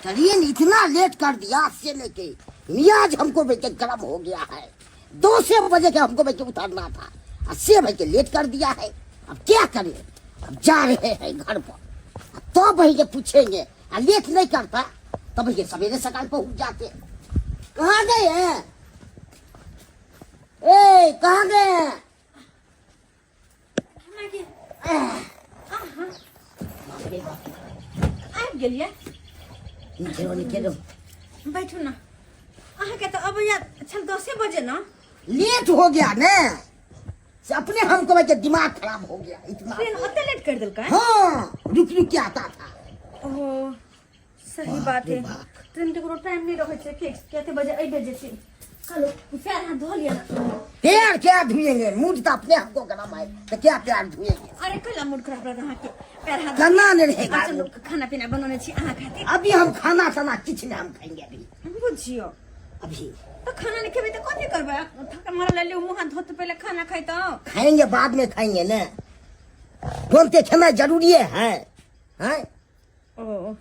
चलिए इतना लेट कर दिया से लेके मियाज हमको बेटे गर्म हो गया है। 2 बजे के हमको बेटे उतारना था, 80 बजे लेट कर दिया है। अब क्या करें, अब जा रहे हैं घर पर। तो भैया पूछेंगे लेट नहीं करता तो भैया सवेरे सकाल पहुंच जाते। कहाँ गए हैं? ए कहाँ गए हैं? बैठू ना अहाँ के तो अब यार 10 बजे ना लेट हो गया ने से अपने हमको बच्चे दिमाग खराब हो गया इतना। ट्रेन ओते लेट कर दिल का? हाँ रुक के आता था। ओह सही बात है। ट्रेन के कोनो टाइम नहीं रहे छे फिक्स केते बजे आई बजे से चलो पैर हाथ धो लिया ना। पैर क्या धुएंगे, मूड तो अपने हमको गरम है तो क्या पैर धुएंगे। अरे कला मूड खराब रहा के पैर हाथ करना नहीं रहेगा। चलो खाना पीना बनाने छी अहाँ खाते। अभी हम खाना खाना किचन हम खाएंगे अभी बुझियो अभी तो खाना नहीं खेबे तो कथि करबे? थका मारा ले लियो मुंह हाथ धोते पहले खाना खाई तो खाएंगे बाद में खाएंगे ना। बोलते खाना जरूरी है हैं? ओ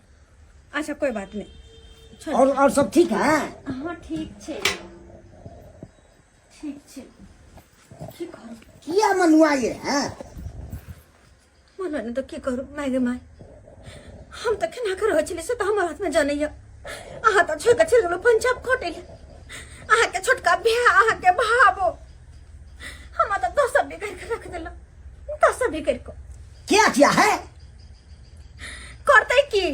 अच्छा कोई बात नहीं। और सब ठीक है? हाँ ठीक छे ठीक छे। की करू किया मनुआ ये है मनवा ने तो की करू माय माय हम तो खाना कर रहे छले से तो हमारे हाथ में जाने या आहा तो छोड़ के चल गेलो पंजाब खोटे ले आहा के छोटका बिया आहा के भाबो हम तो 10 भी करके रख देला 10 भी करको क्या किया है करते की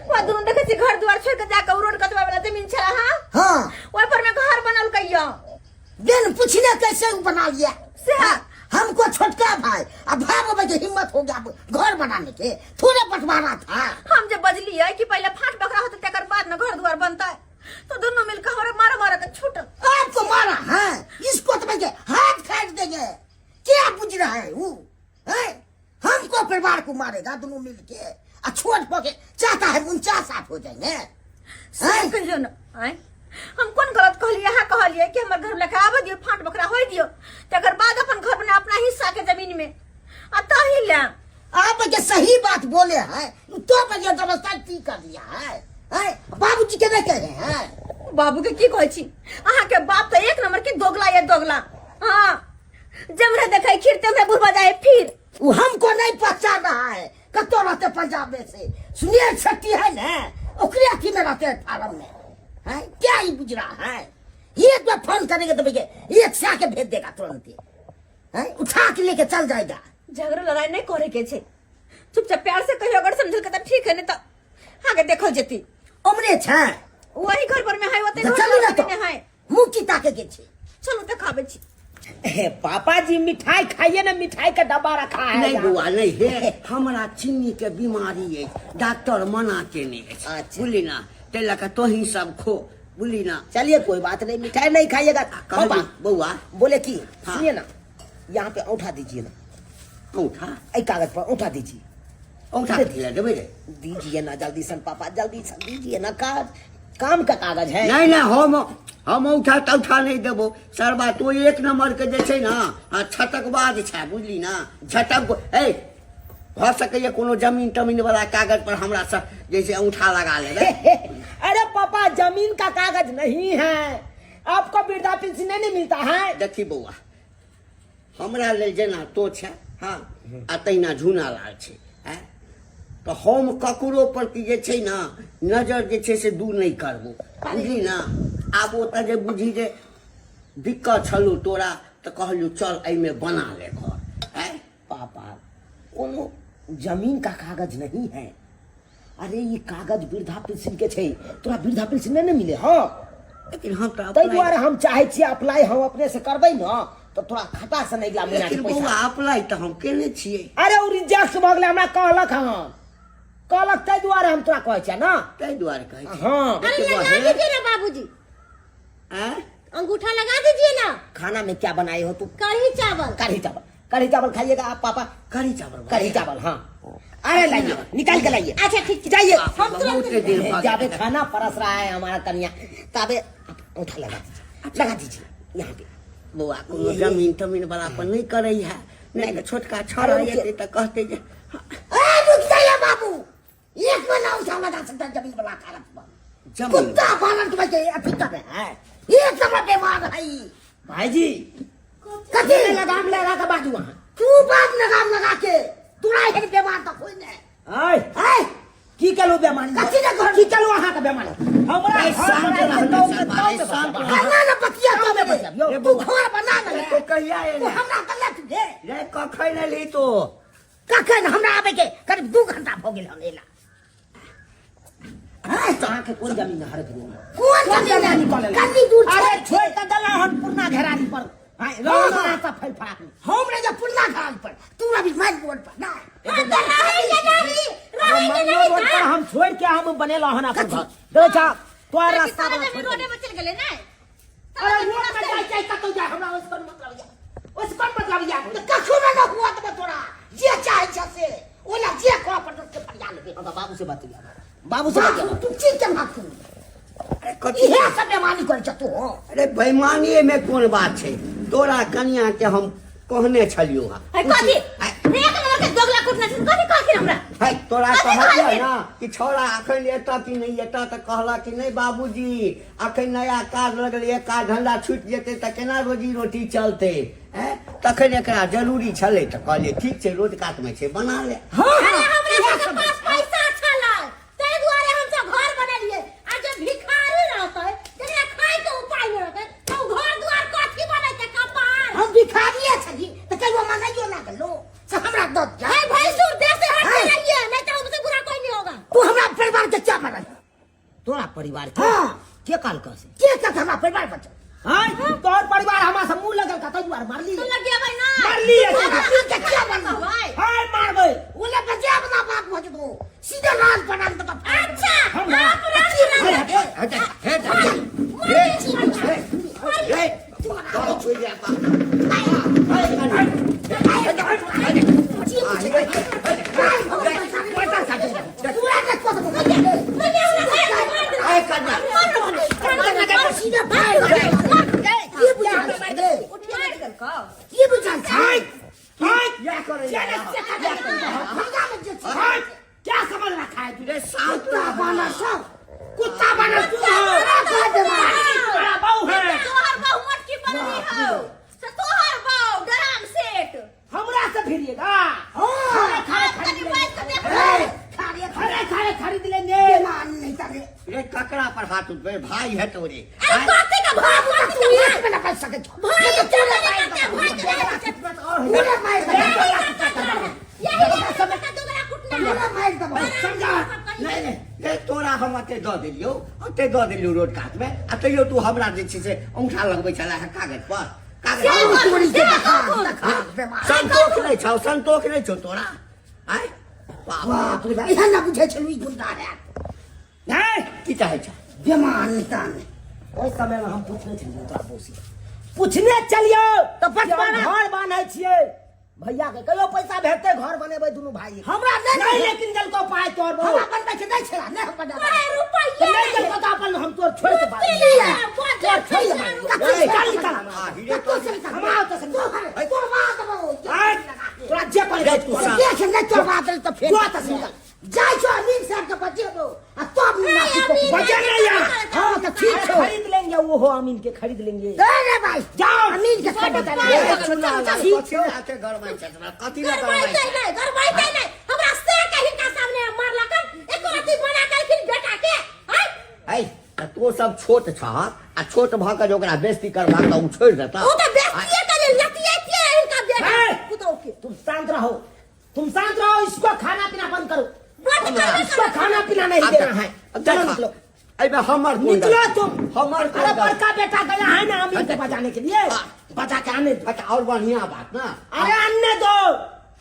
वो दोनों देखे छी घर द्वार छोड़ के जाके रोड कतवा वाला जमीन छला। हाँ ओय पर में घर बनल कहियो दिन पूछने कैसे बना लिया से हमको छोटका भाई अब भागो बजे हिम्मत हो गया घर बनाने के थोड़े बंटवारा था। हम जब बजली है कि पहले फाट बकरा होता तकर बाद ना घर द्वार बनता है तो दोनों मिलकर हमारे मारा मारा के छूटल। आपको मारा है इसको तो बजे हाथ काट देंगे क्या बुझ रहा है वो है? हमको परिवार को मारेगा दोनों मिलके और छोड़ के चाहता है 49 साथ हो जाएंगे। कहियो ना आए हम कौन गलत कहलिए है कहलिए कि हमर घर लेके आवे दियो फाट बकरा होई दियो तकर बाद अपन घर बना अपना हिस्सा के जमीन में अतः ही ले आप बजे सही बात बोले हैं तो बजे जबरदस्ती कर दिया है बाबूजी के नहीं कहे हैं। बाबू के की कहै छी अहाँ के बाप तो एक नंबर के दोगला ये दोगला। हां जमरे देखै खिरते में बुढ़वा जाए फिर वो हमको नहीं पहचान रहा है कतो रहते पंजाब में से सुनिए छट्टी है ना ओकरे अथी में रहते हैं फार्म में है क्या ही बुझ रहा है। एक बार फोन करेंगे तो भैया एक से आके भेज देगा तुरंत है उठा के लेके चल जाएगा। झगड़ा लड़ाई नहीं करे के छे चुपचाप प्यार से कहियो अगर समझल के तो ठीक है नहीं तो आगे देखो जती उमरे छे वही घर पर में है ओते चलो ना तो है मुंह की ताके के छे चलो तो खाबे छी। पापा जी मिठाई खाइए ना, मिठाई का डब्बा रखा है। नहीं बुआ नहीं है हमारा चीनी के बीमारी है डॉक्टर मना के नहीं है। अच्छा। बोली ना तेल का तो ही सब खो बोली ना। चलिए कोई बात नहीं, मिठाई नहीं खाइएगा। पापा बुआ बोले कि हाँ। सुनिए ना यहाँ पे औंठा दीजिए ना, उठा एक कागज पर औंठा दीजिए। उठा दीजिए ना जल्दी सन पापा, जल्दी सन दीजिए ना, काम का कागज है। नहीं नहीं हम उठा तो उठा नहीं देबो सरबा तो एक नंबर के जे छे ना छटकबाज छै बुझली ना। छटक ए भ सकैया कोनो जमीन तमीन वाला कागज पर हमरा सब जैसे अंगूठा लगा लेबे। अरे पापा जमीन का कागज नहीं है, आपको वृद्धा पेंशन नहीं मिलता है। देखी बउआ हमरा लेल जेना तो छै हाँ आ तहिना झूना लाल छै तो हम ककरो पर की जे छै ना नजर जे छै से दूर नहीं करबो बुझली ना। आब ओतऽ जे बुझी जे दिक्कत छलू तोरा तो कहलू चल एमे बना ले घर। पापा कोनो जमीन का कागज नहीं है। अरे ये कागज वृद्धा पेंशन के छे, तोरा वृद्धा पेंशन नहीं मिले। हाँ लेकिन हम तो ताहि दुआरे हम चाहे छी अप्लाई हम अपने से करबै ना तो थोड़ा खटा से नहीं महीना के लेकिन बउआ अप्लाई तो हम केने छियै। अरे ओ रिजेक्ट भ गेलै, हमरा कहलक हम कहलक ताहि दुआरे हम तोरा कहै छियै ना। ताहि दुआरे कहै छी। हाँ अरे लगा दीजिए ना बाबूजी, अंगूठा लगा दीजिए ना। खाना में क्या बनाए हो तुम? कढ़ी चावल। कढ़ी चावल, कढ़ी चावल खाइएगा आप पापा? कढ़ी चावल कढ़ी चावल हाँ। अरे लाइए निकाल के लाइए। अच्छा ठीक जाइए हम तुरंत जाबे खाना परस रहा है हमारा कन्या तबे उठा लगा दीजिए यहाँ पे। बउआ कोनो जमीन तमीन वाला पर नहीं करे है नहीं तो छोटका छोरा ये तो कहते जे रुक जाइए बाबू, एक महीना उठा लगा सकता है जमीन वाला खारत पर जमीन कुत्ता पालन तुम्हें के अभी कर रहे हैं एक नंबर बीमार है भाई जी कथी लगाम लगा के बाजू वहाँ तू बात लगा के तुरा है बीमार तो कोई नहीं है की कलो बेमारी कथी ने घर की कलो वहाँ का बेमारी हमरा खाना न बतिया तो तू घर बना ले तो कहिया तू हमरा गलत दे रे कखै न ली तो कखन हमरा आवे के करीब 2 घंटा हो गेल हनेला कहाँ के कौन जमीन हर कौन जमीन कल्ली दूर अरे छोड़ के दला हम पुरना घेरानी पर हां रोना सा फल फड़ा हम रे जब पुल्ला घाल पर तू अभी माइल बोल पर ना हम छोड़ के हम बनेला हना पर घर दे जा तो रास्ता रोडे में चल गेले ना अरे रोड में जाए कतो जाए हमरा उस पर मतलब या कछु ना हुआ तो तोरा जे चाहे जैसे ओला जे को पर के परिया लेबे बाबू से बात किया बाबू से बात तू चीज के माथ अरे कथी इहे सब बेमानी कर छ तू अरे बेईमानी में कौन बात है तोरा कनिया के हम कहने छलियो है कथी एक नंबर के दोगला कुटना से कथी कहखिन हमरा है तोरा कहलिया ना कि छोरा अखन एता कि नहीं एता त कहला कि नहीं बाबूजी अखन नया काज लगल एक काज धंधा छूट जेते त केना रोजी रोटी चलते हैं तखन एकरा जरूरी छले त कहलिए ठीक छै रोज काट में छै बना ले अरे हमरा के पास पैसा छला तै दुआरे हम सब घर बनेलिए आ जे भिखारी रहतै तेरा खाए के उपाय न रहतै तो घर द्वार कथी बनैते कपार हम भिखारी छली त कहियो मंगाइयो ना गलो से हमरा दो भाई भाई सुर देश से हट के रहिए नहीं तो हमसे बुरा कोई नहीं होगा तू हमरा परिवार के क्या बना तोरा परिवार के हां के काल का से के का हमरा परिवार बचा हां तोर परिवार हमरा से मुंह लगल का तै दुआर मार ली तू लग गया भाई ना मार ली के क्या बना भाई हां मार गए ओले बजा बना बाप भज दो सीधा राज बना तो अच्छा हम आप राज ये बुझा क्या समझ रखा है तूने कुत्ता बना सब कुत्ता बना तू बड़ा बहु है तोहर बहु मटकी बननी हो तोहर बहु डराम सेठ हमरा से फिरिएगा कनी बात कर देख खड़े खरीद लेंगे नहीं करे रे ककरा पर हाथ उठबे भाई है तोरे अरे कथी का भाव तू एक में ना कर सके भाई के भाई के पूरा मार यही सब का दोगला कुटना पूरा मार दबा समझा नहीं रे तोरा हम अते दऽ देलियो अते दऽ देलियो रोड काट में आ तैयो तू हमरा जे छै से औंठा लगबै छला है कागज पर कागज संतोष नहीं छौ तोरा आय बाप रे बाप यहाँ ना बुझे छलु ई गुंडा है नहीं की चाहे छ बेमान नितान ओइ समय में हम पूछने छलिए तोरा बोसी पूछने चलियो तो बचपन घर बांधै छियै भैया के कहियो पैसा भेटते घर बनेबै दुनू भाई हमरा नहीं लेकिन जल को पाए तोर बहु हमरा बनबै के नहीं छला नहीं बना अरे तो रुपया नहीं जल को अपन हम तोर छोड़ के बात तोर छोड़ के बात चल निकल हीरे तो हम आओ तो संग तो बात बो तोरा जे पर गए तू देख नहीं तो बात तो फिर जो तो संग जाय छो नींद से के बचे दो आ तब ना बचे नहीं यार हां तो ठीक छो खरीद लेंगे वो हो अमीन के खरीद लेंगे अरे भाई जाओ अमीन के सब बता कथी घर में छतरा कथी घर बाई नहीं घर बाई नहीं हमरा से कहीं का सामने मारला कर एक अथी बना के फिर बेटा के हैं है तो सब छोट छ आ छोट भ के ओकरा बेइज्जती करबा के उ छोड़ देता वो तो बेस्तिए करे लतिए इनका बेटा पुतो के तुम शांत रहो इसको खाना पीना बंद करो बंद कर इसको खाना पीना नहीं देना है चलो निकलो अबे हमर निकलो तुम हमर अरे बड़का बेटा गया है ना अमीन के बजाने के लिए बजा के आने दो और बढ़िया बात ना अरे आने दो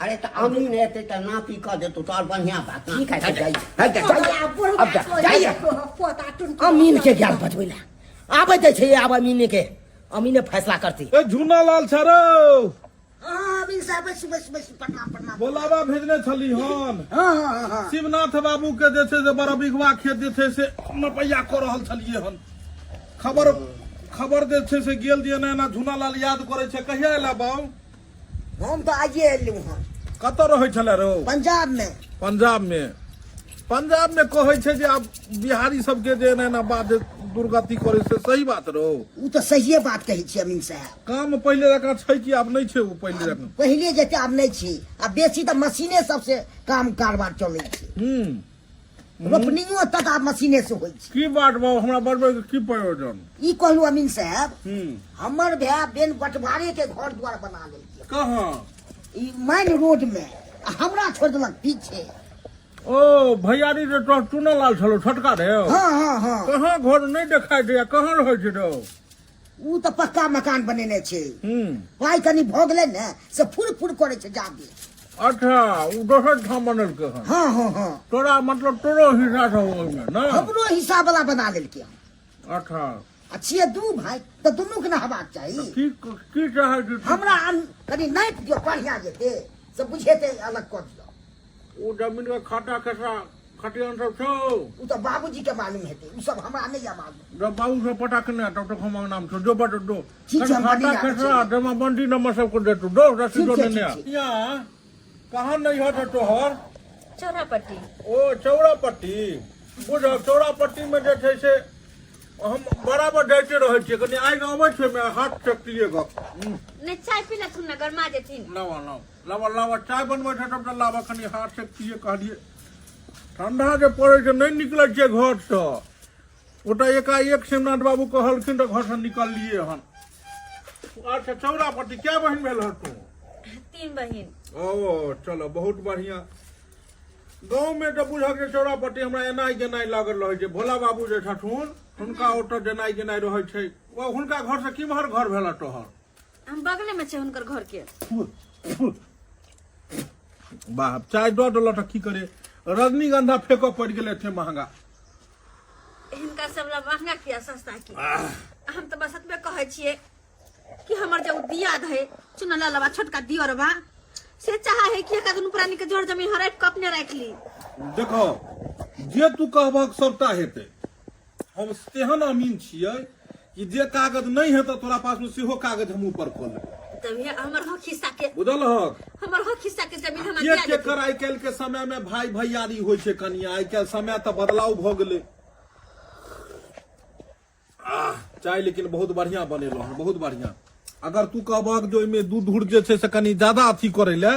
अरे तो अमीन एते त नापी क दे तो और बढ़िया बात ना ठीक है जाइए अब जाइए पोता टुन अमीन के ज्ञान बजबैला आबै दे छै आब अमीन के अमीने फैसला करती ए झूना लाल छरो हां अमीन साहब बस पटना बोलावा भेजने छली हन हां शिवनाथ बाबू के जे छै से बड़ा बिघवा खेत जे छै से नपैया क रहल छलिए हन खबर जे छै से गेल दिए ना झूना लाल याद करे छै कहिया एला बाऊ हम तो आइए एलू हां कत रहै छले रो पंजाब में पंजाब में पंजाब में कहे छे जे आब बिहारी सबके जे ना बात दुर्गति करे से सही बात रहो। वो तो सही बात कही छी अमीन साहब। काम पहले रखा छै कि आब नहीं छे? वो पहले रखा पहले जैसे आब नहीं छी, अब बेसी तो मशीने सबसे काम कारबार चले छी। रोपनियो तक आब मशीने से होई छी। की बात बा हमरा बड़बे के की प्रयोजन? ई कहलू अमीन साहब, हमर भाई बेन बटवारे के घर द्वार बना लेलकै। कहाँ? ई मेन रोड में, हमरा छोड़ देलक पीछे। ओ भैयारी रे तो चुना लाल छलो छोटका रे। हाँ हाँ हाँ। कहाँ घर नहीं दिखाई दे? कहाँ रहे छे रो? ऊ तो पक्का मकान बनेने छे। पाई कनी भ गेलै ने से फुर फुर करे छे जादे। अच्छा, वो दोसर ठाम बनल के हन। हाँ हाँ हाँ। तोरा मतलब तोरो हिस्सा था ओमे ना? हमरो हिसाब वाला बना लेलकै। अच्छा, अच्छे दू भाई तो दोनों के ना हेबाक चाही। की चाहे छी? हमरा कनी नापि दियो बढ़िया जेते से बुझेते अलग कर दियो। वो जमीन का खाता कैसा खटियान सब छो? ऊ तो बाबूजी के मालूम हेते, ऊ सब हमरा नहीं मालूम। जब बाबू से पता करने तब तक हम नाम छो जो बट दो। ठीक है, हम खाता बनी कैसा जाने जमा बंदी नंबर सब को दे तू दो रसीद ठीक है, देने। ठीक है। यहाँ कहाँ नहीं होता तोहर? चौरापट्टी। ओ चौरापट्टी। बुझ चौरापट्टी में जे छै से हम बराबर जाते रहे छियै। कनी आइ अबै छै मैं हाथ चकतिएगा। ने चाय पीला थुन ना गरमा जेथिन। लावा लावा लावा लावा चाय बनबै छै तब लावा कनी हाथ चकतिए कहलिए। ठंडा जे पड़े छै नहीं निकलै छै घर से। ओटा एकाएक शिवनाथ बाबू कहलखिन तो घर से निकललिए हन। अच्छा चौरापट्टी क्या बहन भेल हर तू? 3 बहिन। ओ चलो बहुत बढ़िया। गाँव में तो बुझल के चौरापट्टी हमरा एनाई गेनाई लागल रहे छै। भोला बाबू जे छथुन हुनका ओतऽ जेनाई गेनाई रहे छै। वो हुनका घर से किमहर घर भेला तोहर? हम बगले में छे हुनकर घर के। बाप चाय दो डॉलर तो की करे? रजनीगंधा फेंको पड़ गेले थे महंगा। इनका सब ला महंगा किया सस्ता की। हम तो बस में कहे छिए कि हमर जो दियाद है चुना लालवा छोटका दियर बा से चाहा है कि एका दुनु प्राणी के जोड़ जमीन हराइ के अपने रख ली। देखो जे तू कहबक सबटा हेते। हम तेहन अमीन छियै कि जे कागज नहीं है तो तोरा पास में सेहो कागज हम ऊपर खोल लेब। तभी हमर हक हिस्सा के बुझल हक? हमर हक हिस्सा के जमीन हम के दिया के देते। कर आइ काल्हि के समय में भाई भैयारी होइ छै कनिया। आइ काल्हि समय तो बदलाव भ गेलै। चाय लेकिन बहुत बढ़िया बनेलो हन, बहुत बढ़िया। अगर तू कहबक जो इमे दूध उड़ जे छै से कनी ज्यादा अथी करे ले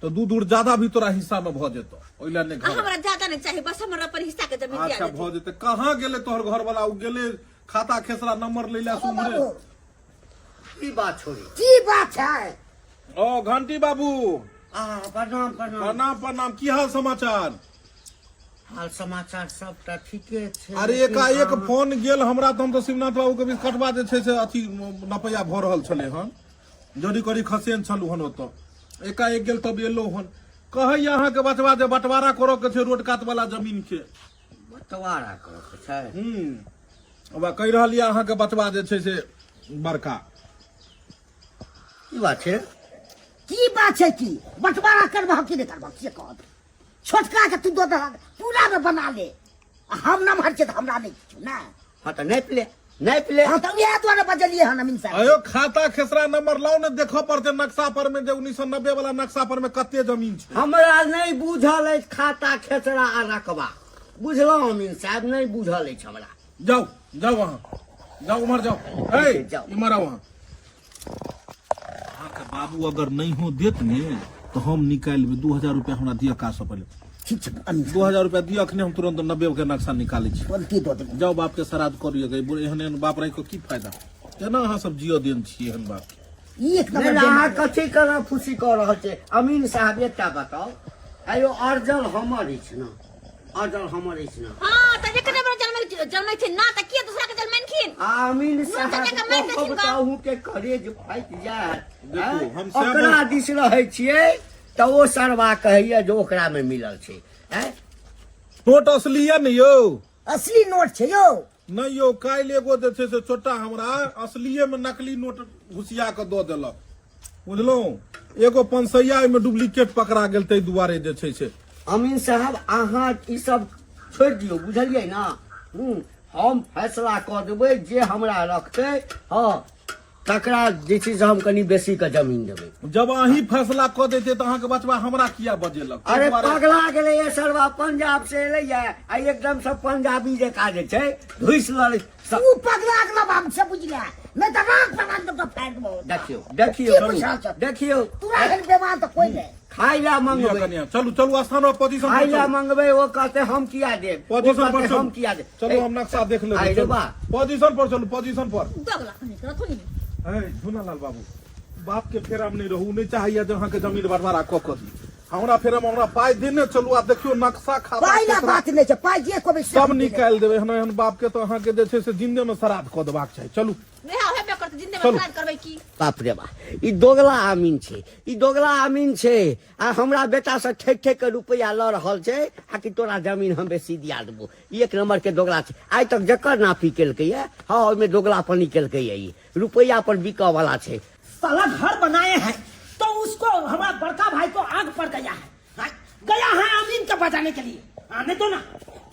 तो दूध उड़ ज्यादा भी तोरा हिस्सा में भ जेतो। ओइला ने घर हमरा ज्यादा नहीं चाहिए, बस हमर अपन हिस्सा के जमीन दिया अच्छा देते। भ जेते। कहाँ गेले तोहर घर वाला? उ गेले खाता खेसरा नंबर लेला सुमरे। की बात छोड़ी? की बात है? ओ घंटी बाबू प्रणाम प्रणाम। प्रणाम प्रणाम। की हाल समाचार? हाल समाचार सबटा ठीके छै। अरे एकाएक फोन गेल हमरा तो हम तो शिवनाथ बाबू के भी कटवा जे छै से अथी नपैया भ रहल छले हन। जोड़ी करी खसेन छलू हन ओतऽ। एकाएक गेल तब एलो हन। कहे यहाँ के बचवा जे बंटवारा करो के छै रोड काट वाला जमीन के। बंटवारा करो के छै? अब कह रहल ये अहाँ के बचवा जे छै से बड़का। की बात छै? की बात है? की बंटवारा करबह कि नहीं करबह से कह। छोटका के तू दो पूरा में बना ले। हम न मर छै तो हमरा नहीं किछु ना। हाँ तो नापि ले। हाँ तो यह द्वारा बजलिए हन अमीन साहब। अयो खाता खेसरा नंबर लाओ ने देखो पड़ते नक्शा पर में जो 1990 वाला नक्शा पर में कते जमीन छै। हमरा नहीं बुझल है खाता खेसरा आ रकबा। बुझलहुँ अमीन साहब, नहीं बुझल है हमरा। जाओ जाओ वहाँ जाओ उमर जाओ। ए जाओ। इमर आओ वहाँ। के बाबू अगर नहीं हो देत ने तो हम निकाल 2000 रुपया हमरा दिया का से पहले। ठीक है अमीन साहब। 2000 रुपया दिया अखने हम तुरंत 90 के नक्शा निकाले छी। बोलती दो दिन। जाओ बाप के श्राद्ध करिए गए। बुढ़े एहन बाप रही को की फायदा? केना अहाँ सब जियो देन छी एहन बाप? एक नहीं नंबर अहाँ कथी करऽ खुशी कऽ रहल छै? अमीन साहब एकटा बताओ, आयो अर्जल हमर अछि न? अर्जल हमर अछि न? हां त एकने बड़ जन्मै छै ना त के दूसरा के जन्मैन खिन। अमीन साहब जगह मारि देथिन को बताऊ के करेज फाटि जायत। देखू, हम सब- ओकरा दिस रहै छियै त ओ सरवा कहैया जो ओकरा में मिलल छै। नोट असली है नहीं यो? असली नोट छै यो। नहीं यो काल एगो जे छै से छोटा हमरा असलिये में नकली नोट घुसिया के दो देलक। बुझलो एगो 500 में डुप्लीकेट पकड़ा गेल तै दुआरे जे छै से। अमीन साहब अहाँ ई सब छोड़ि दियौ, बुझलियै ना? हम फैसला कऽ देबै जे हमरा रखतै। हाँ तकरा जे छै से हम कनी बेसी के जमीन देबै। जब अहीं फैसला कऽ देते तो अहाँके बचबा हमरा किया बजेलक? अरे पगला गेलै ये सरवा, पंजाब से एलै ये आ एकदम से पंजाबी जकाँ जे छै घुस लल। तू पगला अगला बाप से बुझला मैं दबाग बना दूंगा फैट बहुत। देखियो देखियो देखियो तू रहल बेमान तो कोई नहीं। खाई ला मंगबै, कन्या चलू चलू स्थान पर पोजीशन खाई पर ला चलू। मंगबै, वो कहते हम किया देब, वो पोजीशन पर कहते हम चलू। किया देब। चलो हम नक्शा देख लेबै। आई रे बा। पोजीशन पर चलू, पोजीशन पर। दोगला खनी करा थोड़ी नहीं। ए झुनालाल बाबू, बाप के फेरा में नहीं रहू, नहीं चाहिए जो अहाँके जमीन बंटवारा कऽ दी। हमरा फेरा में हमरा पाई देने चलू आ देखियो नक्शा खाता पाई बात नहीं छै, पाई जे को भी सब निकाल देबै। हन बाप के तो अहाँके जे छै से जिंदे में श्राद्ध कऽ देबाक चाही। चलू मैं आवे पे करते जिंदे में चलू। श्राद्ध करबै की? बाप रे बा, ई दोगला आमीन छै, ई दोगला आमीन छै। आ हमरा बेटा से ठेक ठेक के रुपया ल रहल छै आ कि तोरा जमीन हम बेसी दिया देबो। एक नंबर के दोगला छै। आइ तक जकर नापी केलकै है, हाँ ओइमे दोगलापनी केलकै है। ई रुपया पर बिका वाला छै। साला घर बनाए हैं तो उसको हमारा बड़का भाई को आग पड़ गया है, हाँ? गया है अमीन का बजाने के लिए। आने दो ना,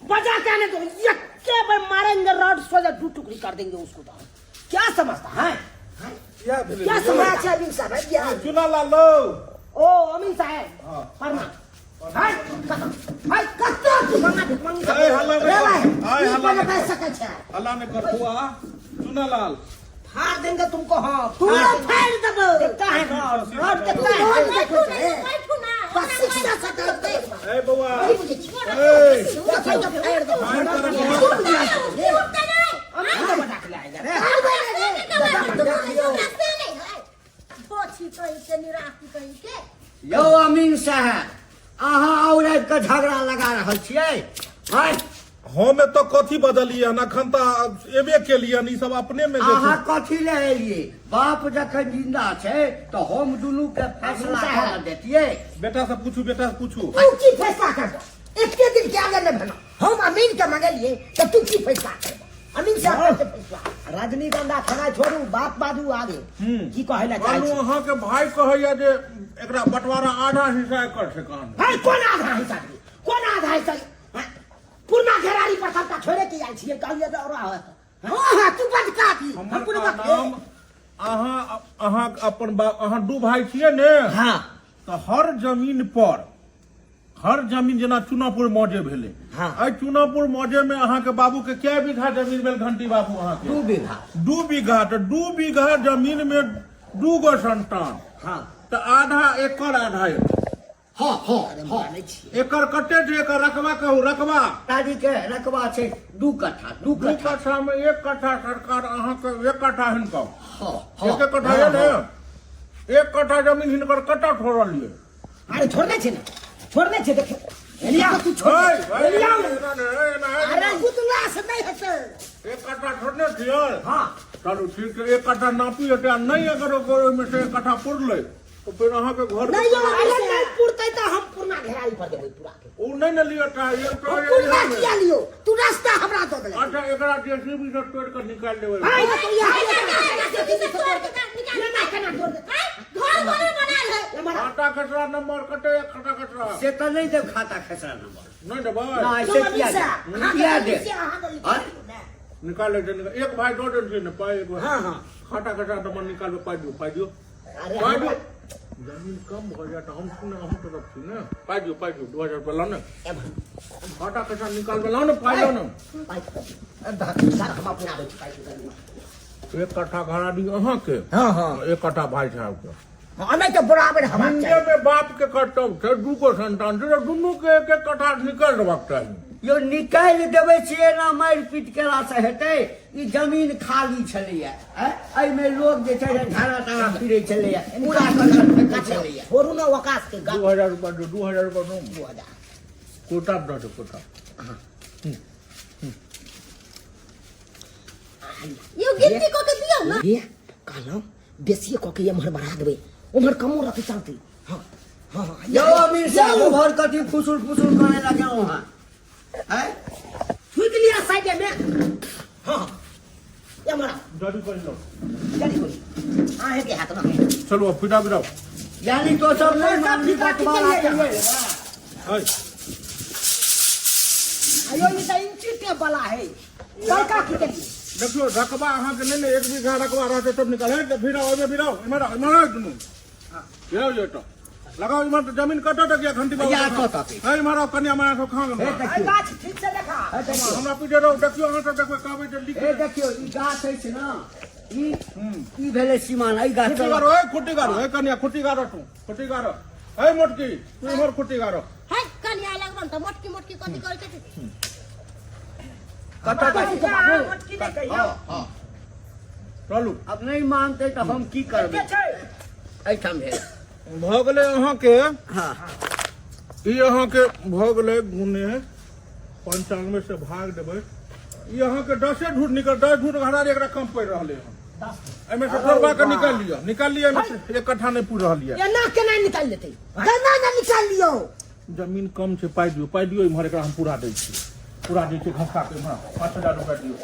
बजा के आने दो। यक्के में मारेंगे, रॉड सोजा दो टुकड़ी कर देंगे उसको। तो क्या समझता है? हाँ? क्या समझता है अमीन साहब? क्या झुनालाल लो। ओ अमीन साहब फरमा हाय खत्म। हाय कत्तो तू मंगा आय हल्ला रे भाई, आय ई हल्ला कोन कह सकै छै? अल्लाह ने करथुआ झुनालाल। फाड़ देंगे तुमको। हाँ तू फाड़ देबो। कितना है रॉड? रॉड कितना तू है? बैठू ना बस शिक्षा से कर दे। ए बउआ, ए देखो तो फाड़ दो। अमीन का बजा के लाएगा रे। यौ अमीन साहब, अहाँ औरत के झगड़ा लगा रहल छियै? हाँ? हम तो कथी बदलिए ना, अखन तऽ एबे केलिए ई सब अपने में जे अहाँ छै। कथी ले एलियै? बाप जखन जिंदा छै तो हम दुनू के फैसला कर देतियै। बेटा से पूछू, बेटा से पूछू। तू की फैसला कर दो? एक के दिन के आगे न बनो। हम अमीन के मंगलिए तो तू की फैसला कर दो? अमीन साहब के फैसला। रजनीगंधा खाना छोड़ू, बात बाजू आगे। की कहे ला चाहै कहलू छी? अहाँ के भाई कहैया जे एकरा बंटवारा आधा हिस्सा कर से कान। हाय कोन आधा हिस्सा दी? कोन आधा हिस्सा? हाँ? पूर्णा घेरारी पर सबटा छोड़े के आइल छियै, कहलिए तो ओरा होत। हां तू बंद का दी। हमर पूरी का बात नाम अहाँ अपन अहाँ दू भाई छियै ने, हाँ तो हर जमीन पर, हर जमीन जेना चुनापुर मौजे भेलै, हाँ। एहि चुनापुर मौजे में अहाँ के बाबू के कै बीघा जमीन भेल घंटी बाबू अहाँ के? 2 बीघा। 2 बीघा। तो 2 बीघा जमीन में 2 गो संतान, हाँ तो आधा एकड़ आधा एकड़। हाँ हाँ एकर कते छै? एकर रकबा कहू, रकबा। दादी के रकबा छै 2 कट्ठा। 2 2 कट्ठा। कट्ठा में 1 कट्ठा सरकार अहाँ के 1 कट्ठा हिनकर, हाँ 1 कट्ठा है ने, 1 कट्ठा जमीन हिनकर कट्ठा छोड़लिए। अरे छोड़ने छे ना, छोड़ने छे। देख एलिया तू छोड़ एलिया। अरे गुदला से नहीं हटे। 1 कट्ठा छोड़ने छियै? हाँ चलू ठीक है, 1 कट्ठा नापी हेतै, नहीं अगर ओकर में से 1 कट्ठा पुरलै तो फिर अहाँ के घर नहीं यो अरे नहीं पुरतै तो हम पूर्णा घेरारी पर देबै पूरा के। उ नहीं न लियो टा ये तो पूरा किया लियो? तू रास्ता हमरा दो दे। अच्छा एकरा जेसीबी से तोड़ कर निकाल देबै। हाय तो यहाँ खाता खसरा नंबर कटे, खाता खसरा से तो नहीं देव खाता खसरा नंबर। नहीं देबै। ना ऐसे किया दे हाँ? निकाल ले, एक भाई दो दिन से न पाए, एक भाई हाँ हाँ खाता खसरा नंबर निकाल पाई दियो, पाई दियो, अरे पाई दियो। जमीन कम हो जाए तो हम सुने, हम तरफ से ना पाई दियो, 2000 रुपया लाओ ना, खाता खसरा निकाल के लाओ ना, पाई लो ना। हम अपना आबै छी पाइ के। 1 कट्ठा घड़ा दियो अहाँ के, हाँ हाँ 1 कट्ठा भाई साहब के। हमें तो बराबर हवा हिंदे में बाप के कर्तव्य छै, 2 गो संतान छै, दुनू के 1 कट्ठा निकाल देबाक चाही। यो निकालि देबै छियै ना, मारि पीट केला से हेतै? ई जमीन खाली छलैया, एहिमे लोग जे छै झाड़ा ताड़ा फिरै छलैया, पूरा कलर फेंकै छलैया। छोड़ू ना वकास के। 2000 रुपया दो, 2000 रुपया दो, 2000 कोटा दो, कोटा। यो गिनती को के दियो ना। ये कहलौं बेसी क के एम्हर बढ़ा देबै, उम्हर कमो रखे चलतै। हाँ हाँ यो अमीर साहब घर कथी फुसुल फुसुल करे लगे वहाँ है? छुई लिया साइड में। हाँ एम्हर जल्दी कर लो, जल्दी कोई आहे के हाथ में। चलो अब पिटा पिटाओ। यानी तो सब नहीं मामली बंटवारा करिए। हाय आयो ये तो इंची टेप वाला है। बड़का की करिए देखियो रकबा अहाँ के नहीं 1 बीघा रकबा रहते तब निकाल है फिर आओ इमर दुनू यो यो तो लगाओ इमर तो जमीन कटा तक या घंटी बाबू या कटा के। है इमर कन्या माया को खा गन ए गाछ ठीक से देखा हमरा पीछे रहो देखियो अहाँ सब देखो कहबै जल्दी ए देखियो ई गाछ है से ना ई भेले सीमान ई गाछ खुटी गारो है खुटी गारो है कन्या खुटी गारो तू खुटी गारो है मोटकी तू इमर खुटी गारो है कन्या लगन त मोटकी मोटकी कथि करै छै कटा के मोटकी नहीं कहियो हां चलू अब नहीं मानते तो हम की करबे छै एठाम है भ गेले अहाँ के हां ई अहाँ के भ गेले गुने 95 से भाग देबै ई अहाँ के 10 झूठ निकल 10 झूठ घड़ा एकरा कम पड़ रहले हन एमे से तोड़बा के निकाल लिया एमे से एक कट्ठा नहीं पूर रहलिए ये ना केना निकाल लेते गन्ना ना निकाल लियो जमीन कम छै पाइ दियो इम्हर एकरा हम पूरा दै छी पूरा दै छी घंटा के इम्हर 5000 रुपया दियो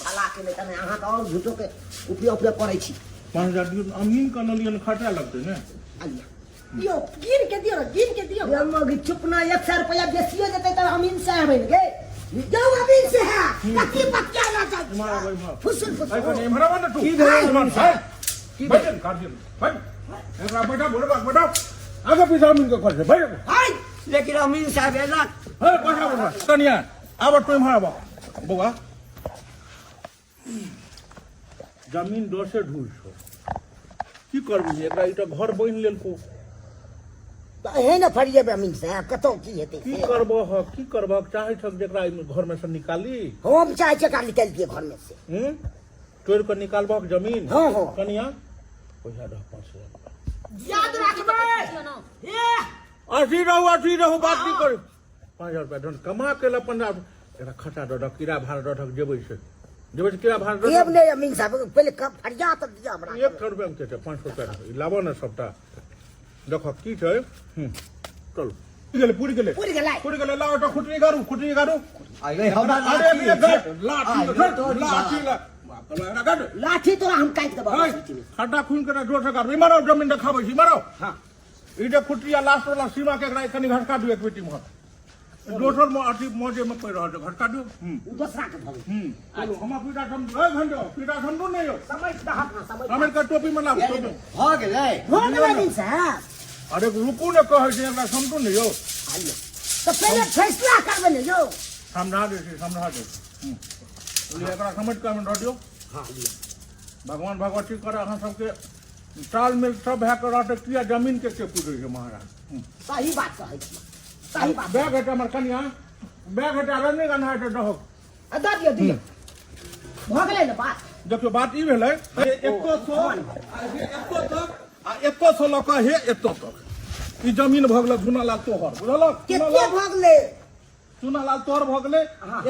हला के नहीं तने अहाँ का और झूठो के उपयोग करै छी 5000 दियो अमीन का नलियन खर्चा लगते ने यो गिन के दियो ये मग चुप ना 100 रुपया बेसियो देते त हम इनसे आबै गे जाओ अभी से है कति बच्चा ना इम्हर आबै जाए इम्हर फुसुल आई फुसुल कोन इम्हर आवन तू की भेलै इम्हर है की बैठन काट दियो भाई एकरा बैठा आगे पीछे अमीन के खर्च भाई हाय लेकिन अमीन साहब एला है बैठा कन्या आब तू इम्हर आब बउआ जमीन 10 ढूल छो की करबी एकरा ई त घर बइन लेलको है ना फरिए अमीन साहब कतो की हेते की करबह चाहे छक जेकरा घर में से निकाली हम चाहे छै का निकाल दिए घर में से तोड़ कर निकालबह जमीन हाँ, हाँ। कनिया पैसा दह 5000 याद रखबे अस्सी रहू बात नहीं कर 5000 रुपया दंड कमा के ला 15 एकरा खटा दऽ कीड़ा भाड़ दऽ जेबै से कीड़ा भाड़ दऽ देव नहीं अमीन साहब पहले कब फरिया तब दिया हमरा 100 रुपया में के 500 रुपया लाबो ना सबटा देखो की छै चलो पूरी गेले लाओ तो खुटरी गारू अरे हमरा लाठी तोरा हम काट देबो खड्डा खून के जोर से गारू मारो जमीन देखाबै छी मारो हां ई जे खुटरिया लास्ट वाला सीमा के एकरा कनी घटका दियो एक बेटी में दोसर में अथी मौजे में पड़ रहल घटका दियो दूसरा के धरू चलो हम पीटा समझो नहीं हो समझ समझ हमें का टोपी में लाओ टोपी हो गेलै हो गेलै अमीन साहब अरे रुकू ने कहै छै एकरा समझो नहीं हो आइए तो पहले फैसला करबे ने जो समझा दे एकरा समझ के हम दियो हां लियो भगवान भगवती करे अहाँ सबके साल में सब भए कर रहते किया जमीन के पूछे छै महाराज सही बात कहै छी सही बात बैग हटा हमर कनिया बैग हटा रने गन्हा हटा दहो दऽ दियो हो गेलै ने बात देखियो बात ई भेलै 100 लक हे एतो तक ई जमीन भ गेल चुनालाल तोहर बुझलक केते भ गेलै चुनालाल तोहर भ गेलै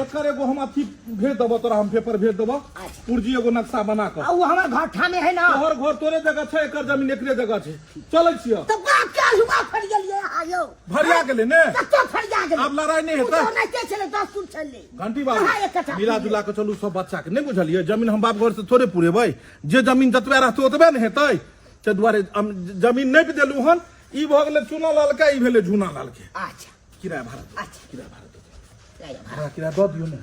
एकर एगो हम अथी भेज देबो तोरा हम पेपर भेज देबो पुर्जी एगो नक्शा बना के आ वो हमर घर ठामे है ना तोहर घर तोरे जगह छै एकर जमीन एकरे जगह छै चलै छियै तो बात क्या हुआ फड़ गेलिए आयो भरिया गेलै ने कतो फरिया गेलै आब लड़ाई नहीं हेतै तो नहीं के चले 10 फुट चले घंटी कहाँ बाबू एक कट्ठा मिला जुला के चलू सब बच्चा के नहीं बुझलिए जमीन हम बाप घर से थोड़े पूरेबै जे जमीन जतबे रहतै ओतबे ने हेतै ते दुआरे जमीन नहीं देलू हन ई भ गेलै चुना लाल के ई भेलै झुना लाल के अच्छा किराया भाड़ा अच्छा किराया भाड़ा लाया भाड़ा किराया दऽ दियौ ने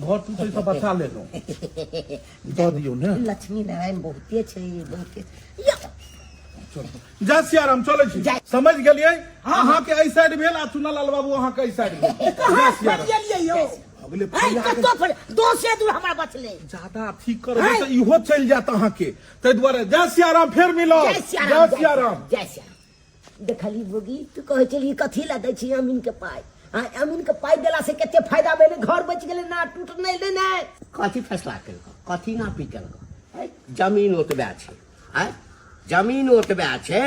घर तू से सब बचा लेलौ दऽ दियौ ने लक्ष्मी नारायण बहुते छै बहुते जा सियाराम चलै छी जा। समझ गेलियै अहाँ के एहि साइड भेल आ चुना लाल बाबू अहाँ के एहि साइड भेल जा कहाँ फड़ सियाराम गेलिए यो भ गेलै है कतो फड़ 2 से दूर हमरा बचले ज्यादा ठीक करबै तऽ इहो चलि जायत अहाँके ताहि दुआरे जय सियाराम फेर मिलब जय सियाराम जय सियाराम जय सियाराम देखली बोगी तू कहै छली कथी ला दै छी अमीन के पाई हां अमीन के पाई देला से कते फायदा भेलै घर बच गेलै ना टूट नहीं ले ना कथी फैसला केलको कथी ना पी केलको जमीन ओतबे छै है जमीन ओतबे छै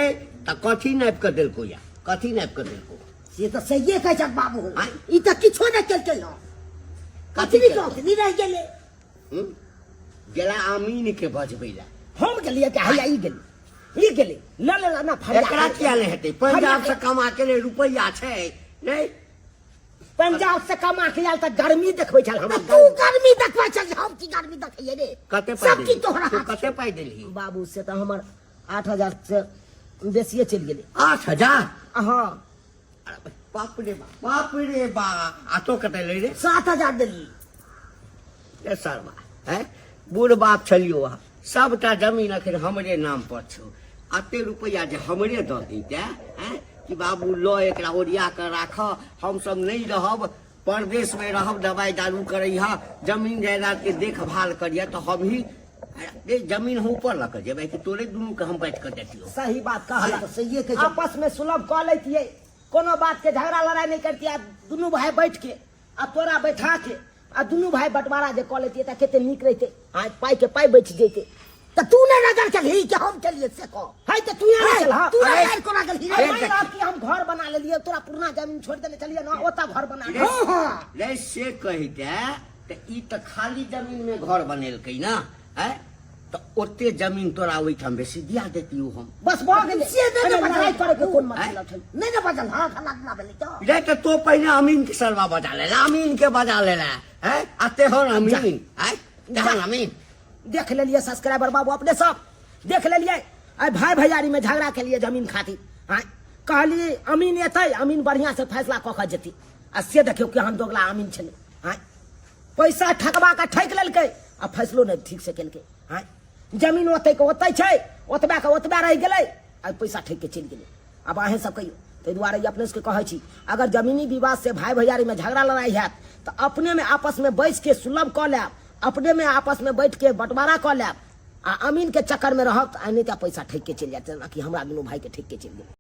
त कथी नाप के देलको या कथी नाप के देलको से तो सही कहै छ बाबू आँय? ई त किछो नहि केलकै न कथी भी कहत नहीं रह गेलै गेला अमीन के बजबै ला हम गेलिए कि हैया ई गेलै ल ना फरिया एकरा किया नहीं हेतै पंजाब से कमा के ले रुपया छै नहीं पंजाब से कमा के आयल त गर्मी देखबै छल हम तू गर्मी देखबै छल हम की गर्मी देखैये रे कते पाई सब की तोहरा तू हाथ कते पाई देलही बाबू से तो हमर 8000 से बेसिए चल गेलै 8000 हां बाप रे बा आ तो कते ले रे 7000 देली ए सरवा हैं बूढ़ बाप छलियो सबटा जमीन अखन हमरे नाम पर छो अते रुपया जे हमरे दऽ दैते हैं कि बाबू लो एकरा ओरिया कर राख हम सब नहीं रहब परदेश में रहब दवाई दारू करैहा जमीन जायदाद के देखभाल करिया तो हम ही जमीन हम ऊपर लग जेबै कि तोरे दुनू के हम बैठ कर देतियो। सही बात कहला तो सही है कि आपस में सुलभ कऽ लैतियै कोनो बात के झगड़ा लड़ाई नहीं करतियै दुनू भाई बैठ के आ तोरा बैठा के आ दुनू भाई बंटवारा जे कऽ लैतियै त कते नीक रहितै आज पाई के पाई बच जैते तो तू ने नजर चली कि हम चलिए से को है त तू यहाँ चल हां तू नजर को लागल ही कि हम घर बना लेलियै तोरा पुराना जमीन छोड़ देले चलिए ना ओता घर बना ले रे से कहिते त ई त खाली जमीन में घर बनेलकै ना है तो ओते जमीन तोरा ओइठाम बेसी दिया देतियो हम बस भऽ गेलै से दे दे लड़ाई करे के कोन मतलब छै नहीं ना बदल हां खला ना बले तो रे त तो पहले अमीन के सरवा बजा ले अमीन के बजा ले है आते हो अमीन है जहां अमीन देख लेलिए सब्सक्राइबर बाबू अपने सब देख लेलिए आई भाई भैयारी में झगड़ा के लिए जमीन खातिर हाँ कहलिए अमीन एतै अमीन बढ़िया से फैसला कऽ के जेती आ से देखियो केहन दोगला अमीन छलै हाँ पैसा ठकबा के ठक लेलकै आ फैसलो नहीं ठीक से केलकै हाँ जमीन ओतै के ओतै छै ओतबा के ओतबा रह गेलै आ पैसा ठक के चलि गेलै अब अहें सब कहियो ताहि दुआरे अपने से कहै छी अगर जमीनी विवाद से भाई भैयारी में झगड़ा लड़ाई हैत तो अपने में आपस में बैस के सुलभ कऽ लेब अपने में आपस में बैठ के बंटवारा कऽ लेब आ अमीन के चक्कर में रहब आ नहीं पैसा ठक के चलि जायत कि हमरा दुनू भाई के ठक के चलि गेल।